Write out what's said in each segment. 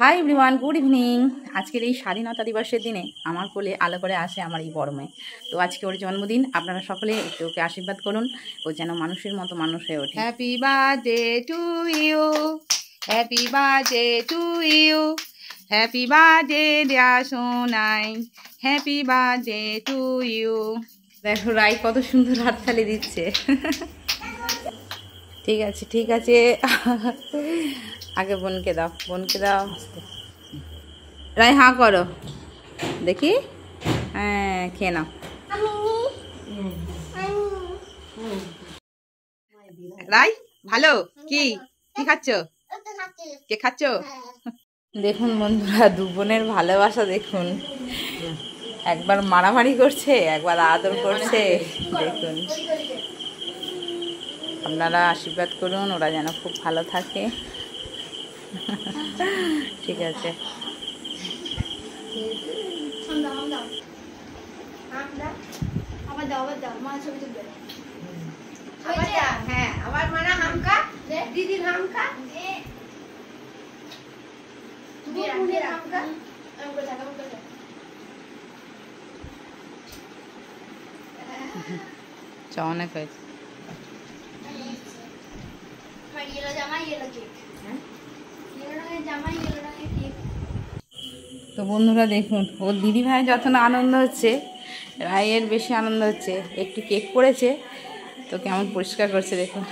Hi everyone, good evening. আজকের এই স্বাধীনতা দিবসের দিনে আমার কোলে আলো করে আসে আমার এই বড় মেয়ে। তো আজকে ওর জন্মদিন, আপনারা সকলে একটু ওকে আশীর্বাদ করুন, ও যেন মানুষের মতো মানুষ হয়ে ওঠে। Happy birthday to you, happy birthday to you, happy birthday dear Sonai, happy birthday to you. দেখো রাই কত সুন্দর হাততালি দিচ্ছে। ঠিক আছে ঠিক আছে, আগে বোনকে দাও, বোনকে দাও। রাই হাঁ করো দেখি, হ্যাঁ খেয়ে নাও। রাই ভালো, কি কি খাচ্ছ? কে খাচ্ছ? দেখুন বন্ধুরা, দু বোনের ভালোবাসা দেখুন, একবার মারামারি করছে, একবার আদর করছে। দেখুন, আপনারা আশীর্বাদ করুন ওরা যেন খুব ভালো থাকে। ঠিক আছে, হ্যাঁ আবার মানা হামকা দিদির হামকা অনেক হয়েছে। তো বন্ধুরা দেখুন, ওর দিদি ভাই যত না আনন্দ হচ্ছে, রায়ের বেশি আনন্দ হচ্ছে। একটু কেক পড়েছে তো কেমন পরিষ্কার করছে দেখুন,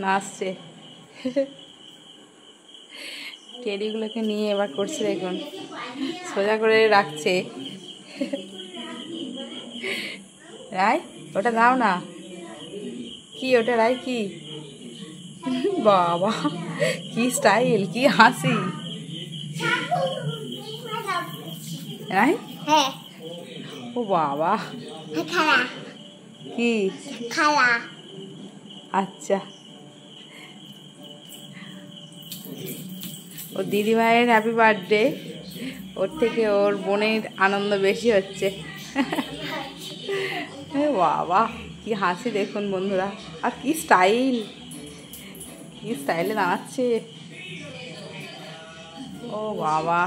নাচছে। টেডিগুলোকে নিয়ে এবার করছে দেখুন, সোজা করে রাখছে। রাই ওটা দাও না, কি ওটা রাই, কি বাবা, কি স্টাইল, কি হাসি। রাই হ্যাঁ, ও বাবা, খালা কি খালা। আচ্ছা, ও দিদি ভাইয়ের হ্যাপি বার্থডে, ওর থেকে ওর বোনের আনন্দ বেশি হচ্ছে। বাবা কি হাসি দেখুন বন্ধুরা, আর কি স্টাইল, কি স্টাইলে দাঁড়াচ্ছে। ও বাবা,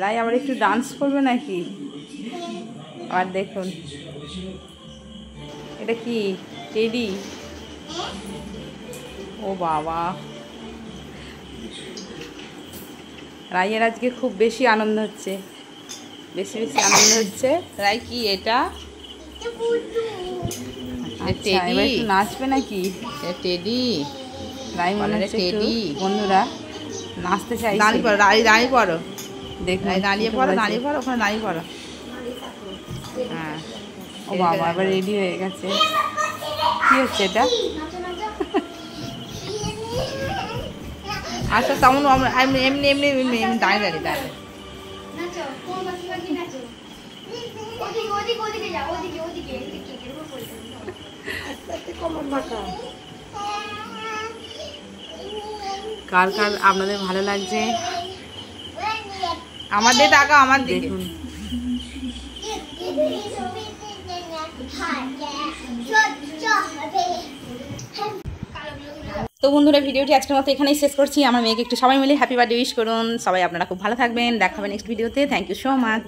রাই আবার একটু ডান্স করবে নাকি? আবার দেখুন, এটা কি টেডি? ও বাবা, রাইয়ের আজকে খুব বেশি আনন্দ হচ্ছে, বেশি বেশি আনন্দ হচ্ছে। রাই কি এটা? আচ্ছা, এবার একটু নাচবে নাকি? টেডি রাই মনে হচ্ছে একটু, বন্ধুরা নাচতে চাই। দাঁড়িয়ে পড়ো, দাঁড়িয়ে পড়ো, দেখুন দাঁড়িয়ে পড়ো, দাঁড়িয়ে পড়ো, ওখানে দাঁড়িয়ে পড়ো। হ্যাঁ, ও বাবা এবার রেডি হয়ে গেছে। কি হচ্ছে এটা? আচ্ছা তেমন এমনি এমনি এমনি এমনি দাঁড়িয়ে দাঁড়িয়ে দাঁড়িয়ে কার কার আপনাদের ভালো লাগছে আমাদের টাকা আমার দেখুন। তো বন্ধুরা, ভিডিওটি আজকের মতো এখানেই শেষ করছি। আমার মেয়েকে একটু সবাই মিলে হ্যাপি বার্থডে উইশ করুন। সবাই আপনারা খুব ভালো থাকবেন, দেখা হবে নেক্সট ভিডিওতে। Thank you so much.